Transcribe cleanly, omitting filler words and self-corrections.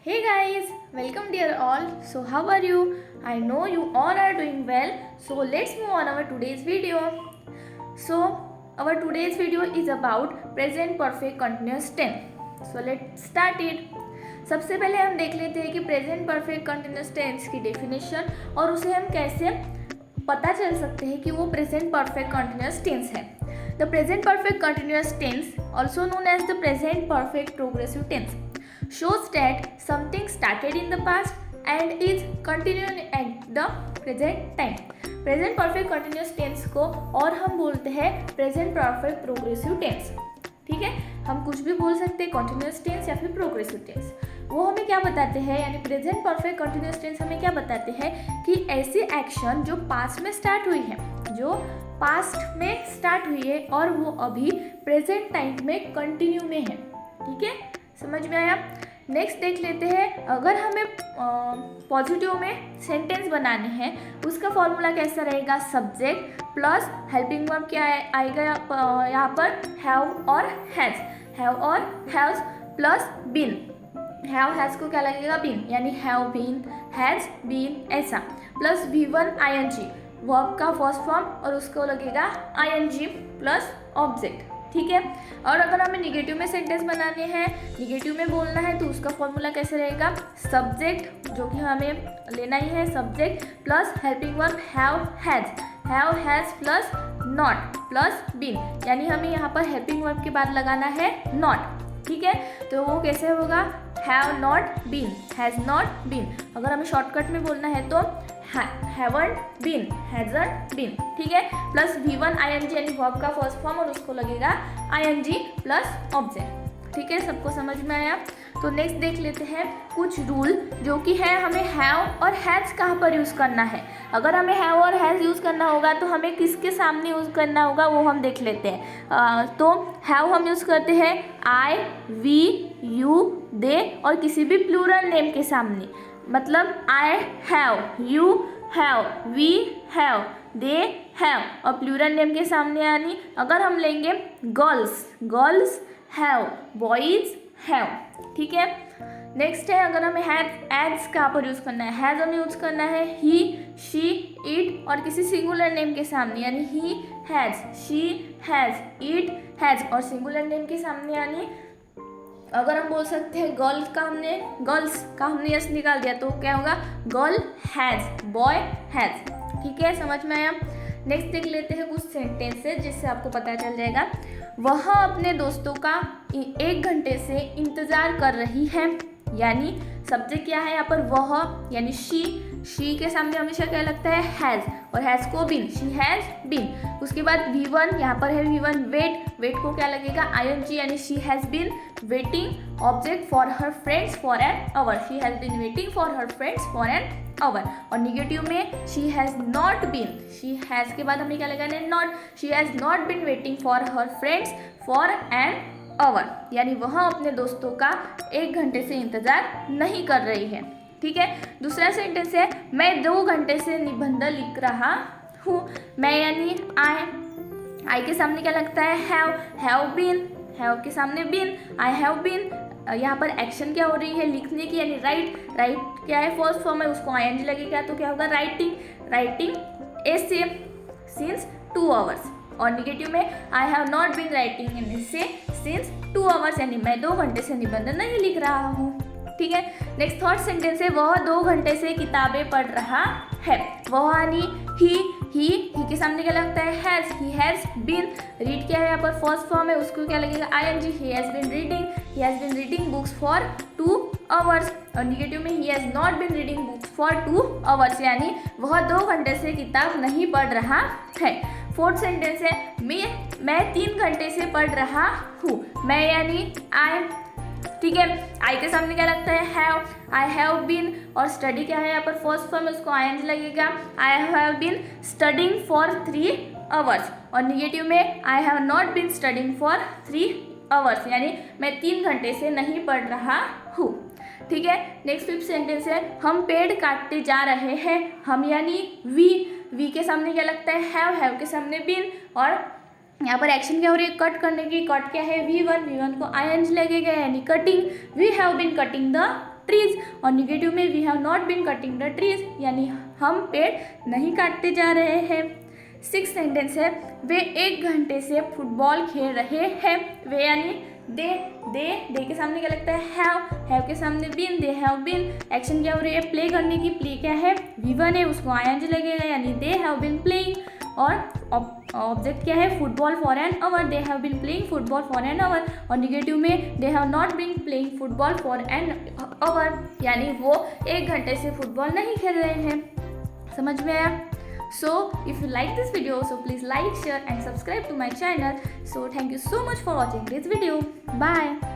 Hey guys, welcome dear all. So how are you? I know you all are doing well. So let's move on our today's video. So our today's video is about present perfect continuous tense. So let's start it. सबसे पहले हम देख लेते हैं कि present perfect continuous tense की definition और उसे हम कैसे पता चल सकते हैं कि वो प्रेजेंट परफेक्ट कंटिन्यूस टेंस है. The present perfect continuous tense also known as the present perfect progressive tense shows that something started in the past and is continuing at the present time. Present perfect continuous tense को और हम बोलते हैं present perfect progressive tense. ठीक है, हम कुछ भी बोल सकते हैं, कंटिन्यूस टेंस या फिर प्रोग्रेसिव टेंस. वो हमें क्या बताते हैं, यानी प्रेजेंट परफेक्ट कंटिन्यूस टेंस हमें क्या बताते हैं कि ऐसी एक्शन जो पास्ट में स्टार्ट हुई है, जो पास्ट में स्टार्ट हुई है और वो अभी प्रेजेंट टाइम में कंटिन्यू में है. ठीक है, समझ में आया. नेक्स्ट देख लेते हैं, अगर हमें पॉजिटिव में सेंटेंस बनाने हैं उसका फॉर्मूला कैसा रहेगा. सब्जेक्ट प्लस हेल्पिंग वर्ब क्या आएगा यहाँ पर, हैव और हैज. हैव और has plus been. Have has को क्या लगेगा, बीन, यानी हैव बीन, हैज बीन ऐसा, प्लस V1 ING वर्ब का फर्स्ट फॉर्म और उसको लगेगा ING प्लस ऑब्जेक्ट. ठीक है, और अगर हमें निगेटिव में सेंटेंस बनाने हैं, निगेटिव में बोलना है तो उसका फॉर्मूला कैसे रहेगा. सब्जेक्ट जो कि हमें लेना ही है, subject plus helping verb have has plus not plus been, यानी हमें यहाँ पर हेल्पिंग वर्ब के बाद लगाना है नॉट. ठीक है, तो वो कैसे होगा, have not been, has not been. अगर हमें शॉर्टकट में बोलना है तो हैवंट बीन, हैजंट बीन. ठीक है, प्लस V1 ING यानी वर्ब का फर्स्ट फॉर्म और उसको लगेगा ING प्लस ऑब्जेक्ट. ठीक है, सबको समझ में आया. तो नेक्स्ट देख लेते हैं कुछ रूल जो कि है हमें हैव और हैज़ कहाँ पर यूज़ करना है. अगर हमें हैव और हैज़ यूज़ करना होगा तो हमें किसके सामने यूज़ करना होगा वो हम देख लेते हैं. तो हैव हम यूज़ करते हैं I, we, you, they और किसी भी प्लूरल नेम के सामने. मतलब I have, you have, we have, they have और प्लूरल नेम के सामने यानी अगर हम लेंगे गर्ल्स have, बॉयज़ have. ठीक है, नेक्स्ट है अगर हमें हैज़ कहाँ पर यूज़ करना है. हैज़ हमें यूज़ करना है ही, शी, इट और किसी सिंगुलर नेम के सामने, यानी he has, she has, it has और सिंगुलर नेम के सामने, यानी अगर हम बोल सकते हैं गर्ल्स का हमने यस निकाल दिया तो क्या होगा, गर्ल हैज़, बॉय हैज़. ठीक है, समझ में आया. नेक्स्ट देख लेते हैं कुछ सेंटेंसेस जिससे आपको पता चल जाएगा. वह अपने दोस्तों का 1 घंटे से इंतज़ार कर रही है, यानी सब्जेक्ट क्या है यहाँ पर, वह यानी शी के सामने हमेशा क्या लगता है, हैज़ और हैज़ को बीन, शी हैज़ बीन. उसके बाद V1 यहाँ पर है V1 वेट को क्या लगेगा ING यानी she has been waiting object for her friends for an hour. She has been waiting for her friends for an hour. और निगेटिव में she has not been, she has के बाद हमें क्या लगाना है, not. She has not been waiting for her friends for an hour, यानी वह अपने दोस्तों का 1 घंटे से इंतज़ार नहीं कर रही है. ठीक है, दूसरा सेंटेंस है मैं 2 घंटे से निबंध लिख रहा हूँ. मैं यानी आई के सामने क्या लगता है, हैव बीन, हैव के सामने बीन, आई हैव बीन. यहाँ पर एक्शन क्या हो रही है, लिखने की, यानी राइट क्या है, फर्स्ट फॉर्म है, उसको ING लगेगा तो क्या होगा, राइटिंग एसे सिंस 2 आवर्स. और निगेटिव में I have not been writing an essay since 2 hours, यानी मैं 2 घंटे से निबंध नहीं लिख रहा हूँ. ठीक है, नेक्स्ट थर्ड सेंटेंस है वह 2 घंटे से किताबें पढ़ रहा है. वह यानी ही के सामने क्या लगता है, has, he has been. Read क्या है यहाँ पर, फर्स्ट फॉर्म है, उसको क्या लगेगा ING, he has been reading books for 2 hours. और निगेटिव में he has not been reading books for 2 hours, यानी वह 2 घंटे से किताब नहीं पढ़ रहा है. फोर्थ सेंटेंस है मैं 3 घंटे से पढ़ रहा हूँ. मैं यानी आई. ठीक है, आई के सामने क्या लगता है, आई हैव बीन और स्टडी क्या है यहाँ पर, फर्स्ट फॉर्म है, उसको ING लगेगा, I have been studying for 3 hours. और निगेटिव में I have not been studying for 3 hours, यानी मैं 3 घंटे से नहीं पढ़ रहा हूँ. ठीक है, नेक्स्ट फिफ्थ सेंटेंस है हम पेड़ काटते जा रहे हैं. हम यानी वी के सामने क्या लगता है, हैव के सामने बीन और यहाँ पर एक्शन क्या हो रही है, कट करने की। कट क्या है, V1, V1 को ING लगेगा यानी cutting. We have been cutting the trees. और निगेटिव में we have not been cutting the trees यानी हम पेड़ नहीं काटते जा रहे हैं। 6 सेंटेंस है, वे 1 घंटे से फुटबॉल खेल रहे हैं। वे यानी दे के सामने क्या लगता है, हैव के सामने been, they have been. Action क्या हो रही है, प्ले करने की। प्ले क्या है, V1 है, उसको ING लगेगा यानी दे हैव बीन प्लेइंग। और ऑब्जेक्ट क्या है, football for an hour, they have been playing football for an hour. और निगेटिव में they have not been playing football for an hour यानी वो 1 घंटे से फुटबॉल नहीं खेल रहे हैं। समझ में आया? So if you like this video, so please like, share and subscribe to my channel. So thank you so much for watching this video. Bye.